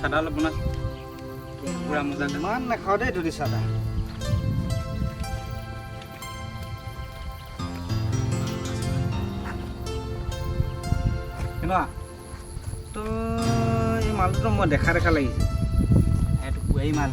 চাদা অলপ বনা পুৰা মজা ইমান নাখাওঁ দেই ধৰি চাদা কেনেকুৱা তো এই মালটোতো মই দেখা লাগিছে এইটো পুৱাই মাল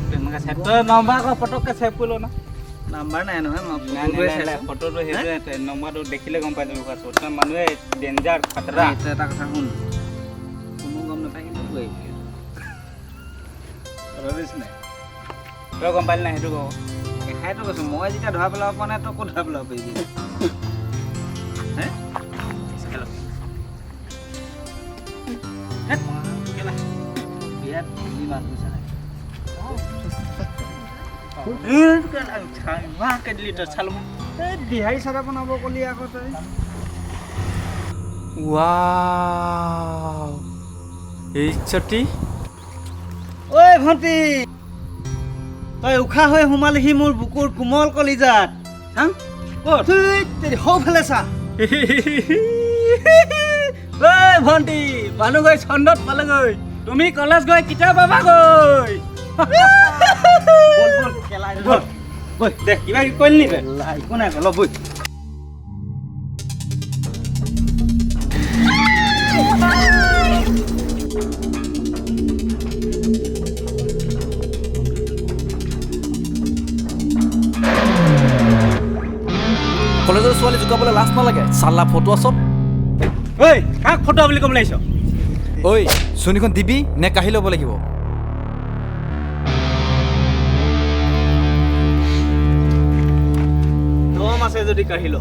তেনেকৈ চেভ তই নম্বৰ আকৌ পটককৈ চেভ কৰি ল না নাম্বাৰ নাই নহয় মই ফটোটো সেইটোৱে নম্বৰটো দেখিলে গম পাই যাবি কৈছোঁ তই মানুহে ডেঞ্জাৰ খাতৰা এটা কথা শুন কোনো গম নাপায় কিন্তু লৈ আহিবি নাই তই গম পালি নাই সেইটো কওঁ দেখাইতো কৈছোঁ মই যেতিয়া ধৰা পেলাব পৰা নাই তই ক'ত ধৰা পেলাব পাৰিবি হে বিয়াত ধূলি মাছ বুজিছা নাই বিহাৰী চাদা বনাব কলি আকৌ তই ৱাও এই চটি ঐ ভণ্টি তই উশাহ হৈ সোমালিহি মোৰ বুকুৰ কোমল কলিজাত হা ক'ত সৌফালে চা ঐ ভণ্টি মানুহ চন্দত পালেগৈ তুমি কলেজ গৈ কিতাপ পাবাগৈ দে কিবা কিবি কৰিলি নি একো নাই অলপ বৈ কলেজৰ ছোৱালী জোকাবলৈ লাজ নালাগে চাল্লা ফটোৱা চব ঐ কাক ফটো বুলি ক'ব লাগিছ ঐ চুনীখন দিবি নে কাঢ়ি ল'ব লাগিব দম আছে যদি কাঢ়ি ল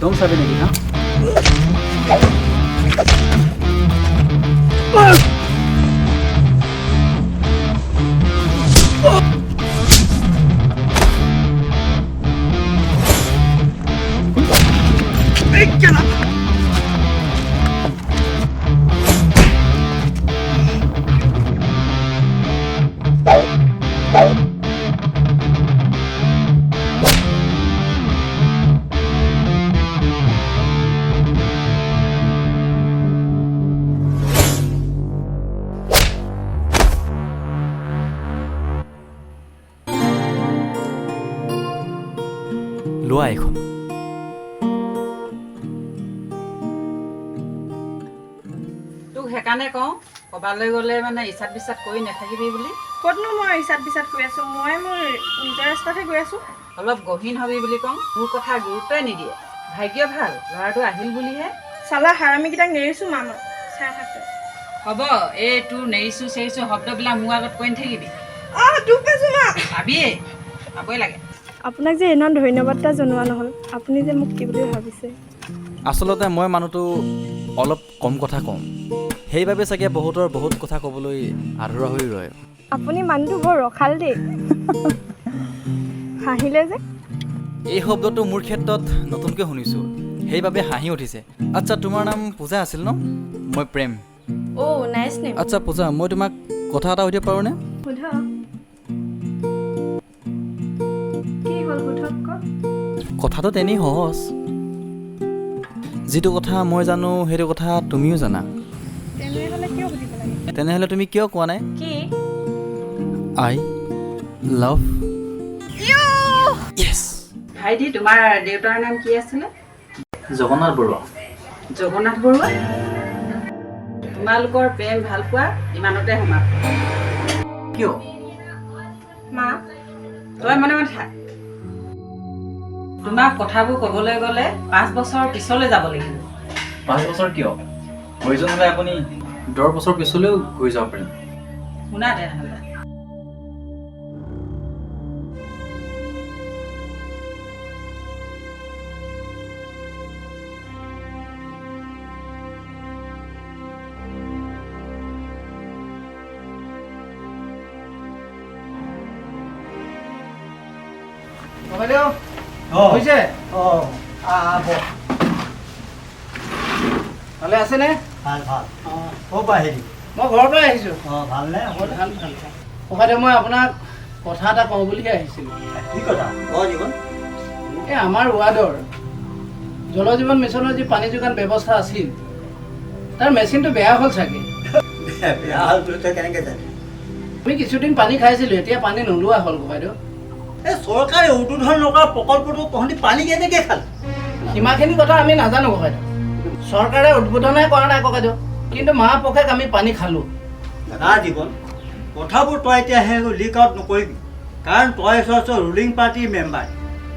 দম চাবি নেকি হা লোৱা এখন তোক সেইকাৰণে কওঁ ক'বালৈ গ'লে মানে ইচ্ছাত বিশ্বাস কৰি নাথাকিবি বুলি ক'তনো মই ইচ্ছাত বিচাত কৰি আছোঁ মই মোৰ নিজৰ ৰাস্তাতহে গৈ আছোঁ অলপ গহীন হবি বুলি কওঁ মোৰ কথা গুৰুত্বই নিদিয়ে ভাগ্য ভাল ল'ৰাটো আহিল বুলিহে চালা হাৰামীকেইটাক নেৰিছোঁ মা মই চাই থাকে হ'ব এই তোৰ নেৰিছোঁ চেৰিছোঁ শব্দবিলাক মোৰ আগত কৈ নাথাকিবি দুখ পাইছোঁ মা পাবিয়ে পাবই লাগে আপোনাক যে ইমান ধন্যবাদ এটা জনোৱা নহ'ল আপুনি যে মোক কি বুলি ভাবিছে আচলতে মই মানুহটো অলপ কম কথা কওঁ সেইবাবে চাগে বহুতৰ বহুত কথা ক'বলৈ আধৰুৱা হৈ ৰয় আপুনি মানুহটো বৰ ৰখাল দেই হাঁহিলে যে এই শব্দটো মোৰ ক্ষেত্ৰত নতুনকৈ শুনিছোঁ সেইবাবে হাঁহি উঠিছে আচ্ছা তোমাৰ নাম পূজা আছিল ন মই প্ৰেম অ' নাইচ নেম আচ্ছা পূজা মই তোমাক কথা এটা সুধিব পাৰোঁনে সোধক কি হ'ল সোধক কওক কথাটো তেনেই সহজ যিটো কথা মই জানো সেইটো কথা তুমিও জানা তেনেহ'লে কিয় সুধিব লাগে তেনেহ'লে তুমি কিয় কোৱা নাই কি আই লাভ য়েছ ভাইটি তোমাৰ দেউতাৰ নাম কি আছিলে জগন্নাথ বৰুৱা জগন্নাথ বৰুৱা তোমালোকৰ প্ৰেম ভাল পোৱা ইমানতে সমাপ্ত কিয় মা তই মনে মনে থাক তোমাক কথাবোৰ ক'বলৈ গ'লে 5 বছৰ পিছলৈ যাব লাগিব 5 বছৰ কিয় প্ৰয়োজন হ'লে আপুনি 10 বছৰ পিছলৈও ঘূৰি যাব পাৰিম শুনা তেনেহ'লে বাইদেউ হৈছে ভালে আছেনে ভাল ভাল ক'ৰ পৰা আহিলি মই ঘৰৰ পৰাই আহিছোঁ ভালনে ভাল ভাল ককাইদেউ মই আপোনাক কথা এটা কওঁ বুলিহে আহিছিলোঁ কি কথা ক জীৱন এই আমাৰ ৱাৰ্ডৰ জল জীৱন মিছনৰ যি পানী যোগান ব্যৱস্থা আছিল তাৰ মেচিনটো বেয়া হ'ল চাগে। বেয়া হ'ল বুলি তই কেনেকৈ জানি? আমি কিছুদিন পানী খাইছিলোঁ, এতিয়া পানী নোলোৱা হ'ল ককাইদেউ। এই চৰকাৰে উদ্বোধন নকৰা প্ৰকল্পটো তহঁতি পানী কেনেকৈ খালি? সীমাখিনি কথা আমি নাজানো ককাইদেউ। চৰকাৰে উদ্বোধনে কৰা নাই ককাইদেউ, কিন্তু মহাপক্ষেক আমি পানী খালোঁ। দাদা জীৱন, কথাবোৰ তই এতিয়া লিক আউট নকৰিবি, কাৰণ তই হৈছ ৰুলিং পাৰ্টিৰ মেম্বাৰ।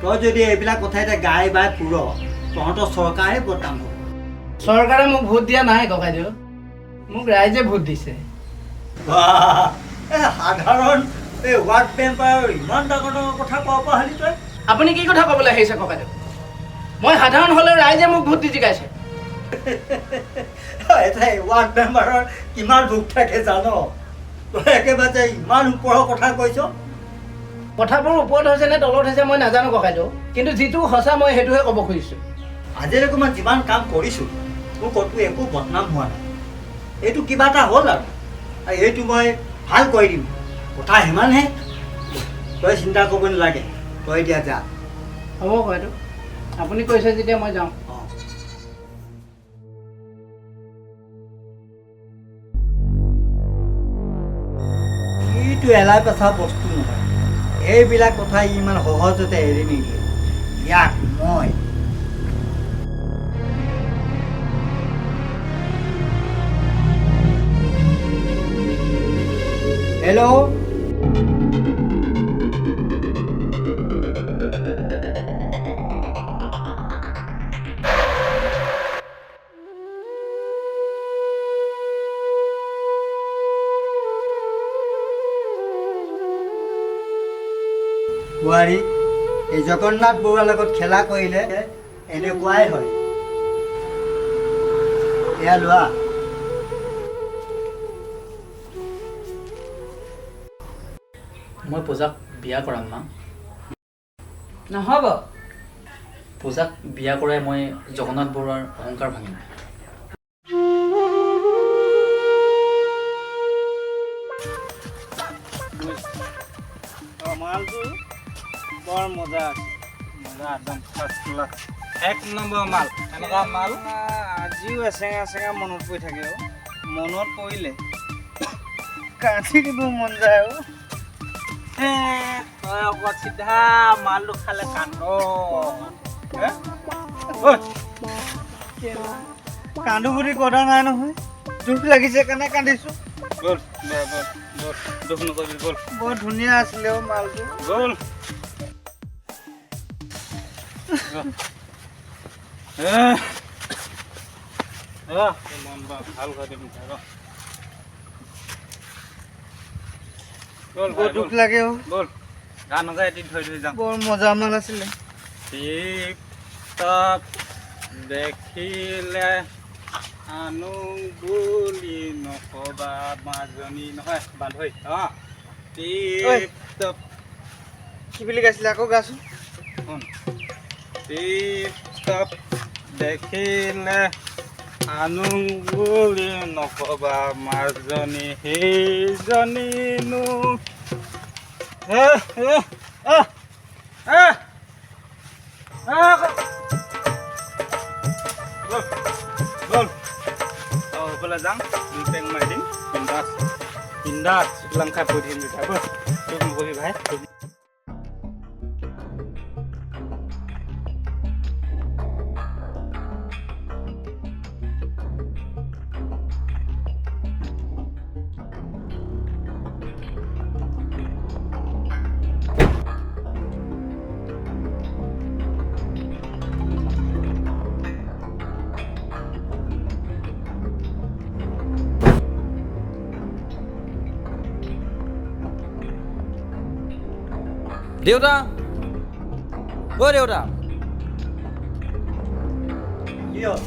তই যদি এইবিলাক কথা এতিয়া গাই বাই ফুৰ, তহঁতৰ চৰকাৰে বদনাম হ'ব। চৰকাৰে মোক ভোট দিয়া নাই ককাইদেউ, মোক ৰাইজে ভোট দিছে। বাহ, এই সাধাৰণ এই ৱাৰ্ড মেম্বাৰৰ ইমান ডাঙৰ ডাঙৰ কথা ক'ব পাৰিলি তই? আপুনি কি কথা ক'বলৈ আহিছে ককাইদেউ? মই সাধাৰণ হ'লেও ৰাইজে মোক ভোট দি জিকাইছে। এতিয়া ৱাৰ্ড মেম্বাৰৰ কিমান দুখ থাকে জান? তই একেবাৰে ইমান ওপৰৰ কথা কৈছ। কথাবোৰ ওপৰত হৈছে নে তলত হৈছে মই নাজানো ককাইদেউ, কিন্তু যিটো সঁচা মই সেইটোহে ক'ব খুজিছোঁ। আজিলৈকে মই যিমান কাম কৰিছোঁ মোৰ ক'তো একো বদনাম হোৱা নাই। এইটো কিবা এটা হ'ল আৰু এইটো মই ভাল কৰি দিম, কথা সিমানহে। তই চিন্তা কৰিব নালাগে, তই এতিয়া যা। হ'ব ককাইদেউ, আপুনি কৈছে যেতিয়া মই যাওঁ। এইটো এলাই পেচা বস্তু নহয়, এইবিলাক কথা ইমান সহজতে এৰি নিদিয়ে। ইয়াক মই হেল্ল', বোৱাৰী, এই জগন্নাথ বৰুৱাৰ লগত খেলা কৰিলে এনেকুৱাই হয়। এয়া লোৱা। মই পূজাক বিয়া কৰাম মা। নহ'ব। পূজাক বিয়া কৰাই মই জগন্নাথ বৰুৱাৰ অহংকাৰ ভাঙিম। মালটো বৰ মজা আছে, মজা একদম ফাৰ্ষ্ট ক্লাছ, এক নম্বৰ মাল। এনেকুৱা মাল আজিও এচেঙা এচেঙা মনত পৰি থাকে। মনত পৰিলে কাটি দিব মন যায়। তই অকল চিধা মালটো খালে কান্দ। কান্দো বুলি কথা নাই নহয়, দুখ লাগিছে কাৰণে কান্দিছো। বল দুখ নকৰিবি, বল। বৰ ধুনীয়া আছিলে মালটো, বল। ভাল কৰি দিম, বৰ দুখ লাগে। বল গান গাই এদিন থৈ থৈ যাম। বৰ মজা মাল আছিলে। দেখিলে আনো বুলি নকবা মাজনী নহয় বান্ধৈ। কি বুলি গাইছিলে আকৌ গাচোন। দেখিলে আনো বুলি নকবা মাজনী সেইজনীনো বল যাম পেং মাৰি দিম। বিন্দাছ বিন্দাছ চিকলাং খাই পৰি দিম দুটা। বল তোক নকবি ভাই। দেউতা, অ' দেউতা। কি হ'ল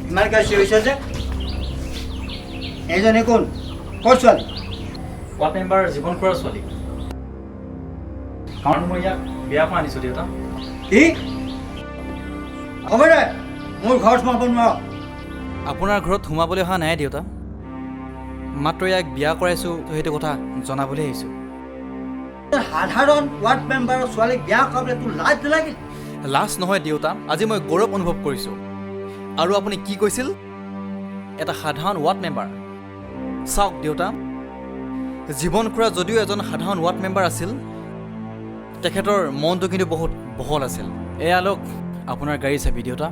ইমান কাছে হৈছে যে? এইজনী কোন? ক'ৰ ছোৱালী? ৱাৰ্ড মেম্বাৰ জীৱন খুৰাৰ ছোৱালী। কাৰণ মই ইয়াক বিয়াখন আনিছোঁ দেউতা। কি হ'ব দে, মোৰ ঘৰত সোমাব নোৱাৰ। আপোনাৰ ঘৰত সোমাবলৈ অহা নাই দেউতা, মাত্ৰ ইয়াক বিয়া কৰাইছোঁ, সেইটো কথা জনাবলৈ আহিছোঁ। সাধাৰণ ৱাৰ্ড মেম্বাৰৰ ছোৱালীক বিয়া কৰাবলৈ তোৰ লাজ নালাগিল? লাজ নহয় দেউতা, আজি মই গৌৰৱ অনুভৱ কৰিছোঁ। আৰু আপুনি কি কৈছিল? এটা সাধাৰণ ৱাৰ্ড মেম্বাৰ। চাওক দেউতা, জীৱন খুৰা যদিও এজন সাধাৰণ ৱাৰ্ড মেম্বাৰ আছিল, তেখেতৰ মনটো কিন্তু বহুত বহল আছিল। এয়া লওক আপোনাৰ গাড়ী চাবি দেউতা।